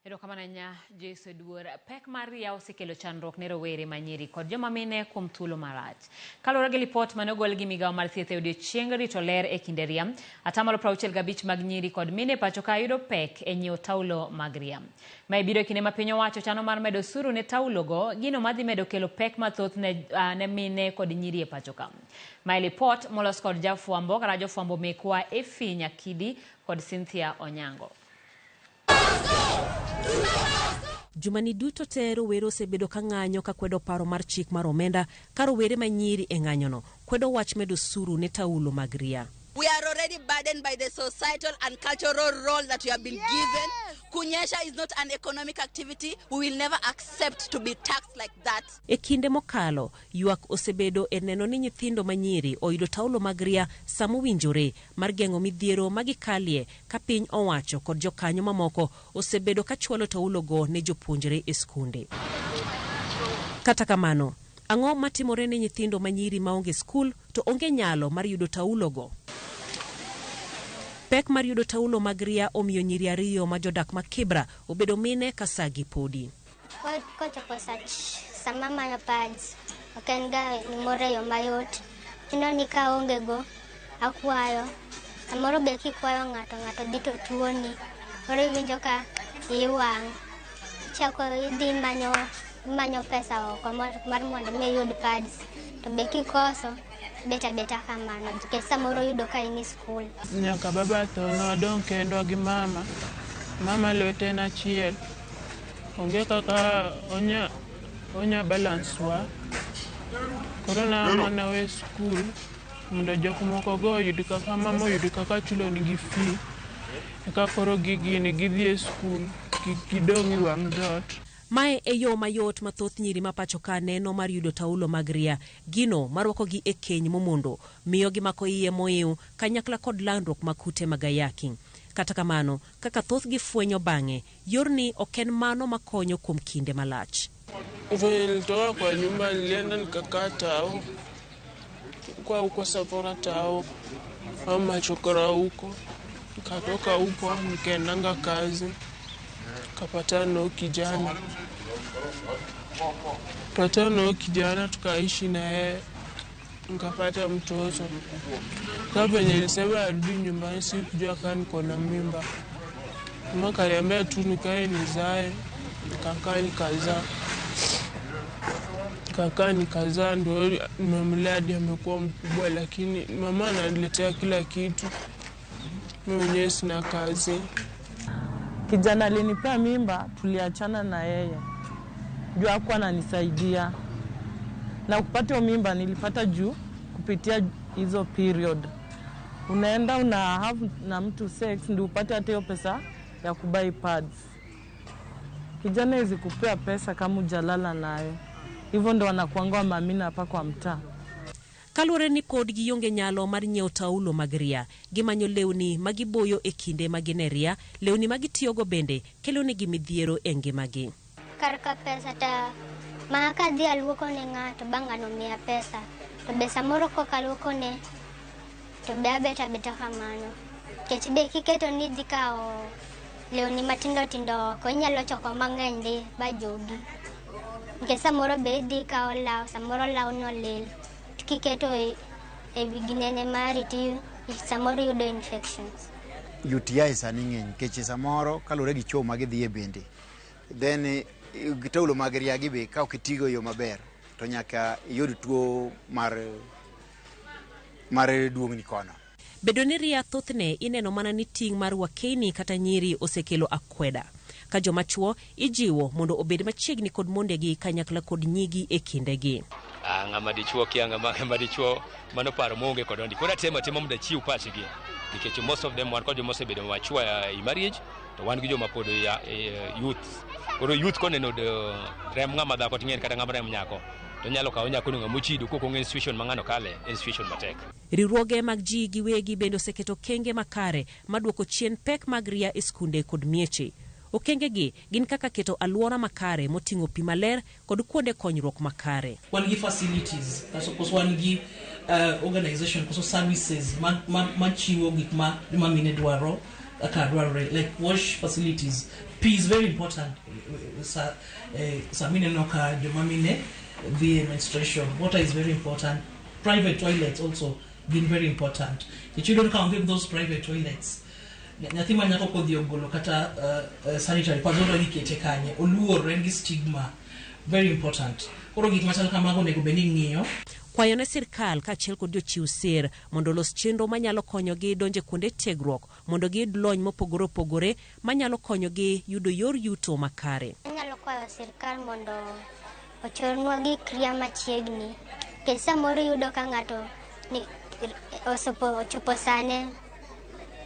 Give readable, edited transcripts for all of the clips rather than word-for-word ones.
Erokamanya Jesu Duor. Pek mar ria osekelo chandruok ne rowere manyiri kod joma mine kuom thuolo marach. Kaluwore gi lipot mane ogol gi migawo mar thieth e odiechieng rito ler e kinde ria, 65% mag nyiri kod mine pacho ka yudo pek e nyiewo taulo mag ria. Mae biro e kinde ma piny owacho chano mar medo osuru ne taulogo, gino madhi medo kelo pek mathoth ne mine kod nyiri e pacho ka. Mae lipot molos kod jafwambo kata jofwambo mekwa Efi Nyakidi kod Cynthia Onyango. Jumani duto te rowere osebedo ka ng'anyo ka kwedo paro mar chik mar omenda ka rowere manyiri e ng'anyono kwedo wach medo osuru ne taulo mag ria. We are already burdened by the societal and cultural role that we have been given. Kunyesha is not an economic activity. We will never accept to be taxed like that. E kinde mokalo, ywak osebedo e neno ni nyithindo manyiri oyudo taulo mag ria samowinjore mar geng'o midhiero magikalie ka piny owacho kod jokanyo mamoko osebedo ka chwalo taulogo ne jopuonjre e skunde. Kata kamano, ang'o matimore ne nyithindo manyiri maonge skul to onge nyalo mar yudo taulogo? Pek mar yudo taulo mag ria omiyo nyiri ariyo ma jodak ma Kibra obedo mine ka sagi podi. Kochopo sama manyo pads, ok en ga nimore yo mayot. Ni ka onge go, akwayo. Samoro be kikwayo ng'ato dhi to tuoni. Koro iwinjo ka iwang'. Chako idhi manyo pesa oko mar mondo mi yud pads. To be kikoso, beta kamano. Nikech samoro yudo ka in skul. Nyaka baba to nodong' kendo gi mama. Mama lwete na chiel. Onge kaka onya balance wa. Koro na mana we skul. Mondo jok moko go yud kaka mama yud kaka chulo nigi fee. Eka koro gini gidhi e skul. Gidong' i wang' dot. Mae e yo mayot mathoth nyiri ma pacho ka neno mar yudo taulo mag ria, gino marwako gi e keny momondo, miyo gi mako iye moiw kanyakla kod landruok makute magayaki. Kata kamano, kaka thoth gi fwenyo bang'e, yorni ok en mano makonyo kuom kinde malach. Nilitoka kwa nyumba, nilienda nikakaa tao, kwa huko Sapora tao, ama chokora huko, nikatoka huko, nikaendanga kazi. Kapatana kijana tukaishi na yeye, nikapata mtoto. Kama nilisema arudi nyumbani, sikujua kama niko na mimba. Mama kaniambia tu nikae nizae, nikakaa nikazaa, ndio nimemlea hadi amekuwa mkubwa, lakini mama ananiletea kila kitu. Mimi mwenyewe sina kazi. Kijana alinipea mimba, tuliachana na yeye. Juu hakuwa ananisaidia. Na kupata mimba nilipata juu kupitia hizo period. Unaenda have na mtu sex ndio upate hata hiyo pesa ya kubuy pads. Kijana hizi kupea pesa kama hujalala naye. Hivyo ndo wanakuanga mamina hapa kwa mtaa. Kaluwore ni pod gionge nyalo mar nyiewo taulo mag ria, gimanyo lewni magiboyo e kinde magine ria, lewni magitiyogo bende kelo negi midhiero e ngimagi. Karka pesa ta maka dhi aluoko ne ng'ato bang'ano miya pesa. To be samoro kokaluoko ne to be beta kamano. Kech be kiketo ni dhi kao lewni matindo oko, inyalo choko mang'eny dhi ba jogi. Nikech samoro be dhi kao law, samoro law no lil. Kiketo e wiginene mari ti samoro yudo infections. UTI sani ng'eny keche samoro kalure gi chuo magidhi e bende. Then taulo mag ria gi be ka okitigo yo maber to nyaka yud tuo mar duong'ni kono. Bedo ni ria thothne ineno mana ni ting' mar wakeni kata nyiri osekelo akweda. Ka joma chuo ijiwo mondo obed machiegni kod mondegi kanyakla kod nyigi e kindegi. Ng'ama dichuo kia ng'ama dichuo mano paro monge kod ondi. Kora temo mondo chiw pachgi. Nikech most of them wan kod joma osebedo machua e marriage to wan gi joma pod youth. Koro youth koneno rem ng'ama dhako ting'en kata ng'ama rem nyako. To nyalo kawo nyako no ng'ama chido koko ng'en situation mang'ano kale, situation matek. Riwruoge mag ji giwegi bende oseketo kenge makare maduoko chien pek mag ria e skunde kod mieche. Okengegi gin kaka keto alwora makare moting'o pi maler kod kuonde konyruok makare. Wan gi facilities, koso wan gi organization, koso services machiwo gik ma mine dwaro. like wash facilities. P is very important. Samine noka jomamine the menstruation. Water is very important. Private toilets also been very important. The children can't get those private toilets. Nyathima nyako kodhi ogolo kata sanitary pads oro ikete kanye oluor rengi stigma very important. Koro gik machal kamago nego beni ng'iyo. Kwayo ne sirkal kaachiel kod jochiw sir mondo los chenro manyalo konyogi donje kuonde tiegruok mondo giyud lony mopogore opogore manyalo konyogi yudo yor yuto makare. Anyalo kwayo sirkal mondo ochornwa gik ria machiegni. Nikech samoro yudo ka ng'ato ochopo sane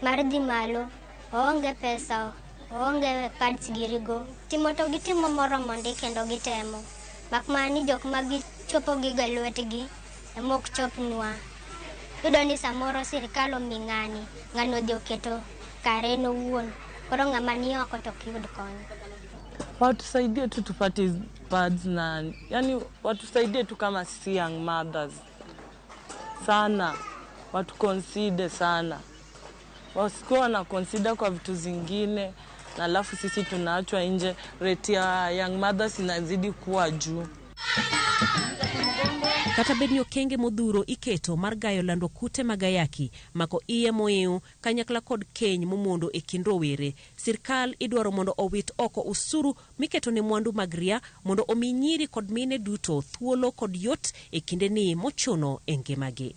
mar dhi malo, oonge pesa, oonge pads girigo. Timo to gitimo moro mondi kendo gitemo. Mak mani jok magichopo giga lwetgi emok chopnwa. Yudo ni samoro sirkal omi ng'ani odhi oketo kare nowuon. Koro ng'ama ni oko to ok yud kony. Watusaidie tu tupate pads na yani watusaidie tu kama sisi young mothers. Sana watu consider sana. Wasikuwa wana consider kwa vitu zingine na alafu sisi tunaachwa nje, rate ya young mothers inazidi kuwa juu. Kata bedni okenge modhuro iketo mar gayo lando kute magayaki mako iye moew kanyakla kod keny momondo e kind rowere, sirkal idwaro mondo owit oko usuru miketo ne mwandu mag ria mondo omi nyiri kod mine duto thuolo kod yot e kinde ni mochuno e ngimagi.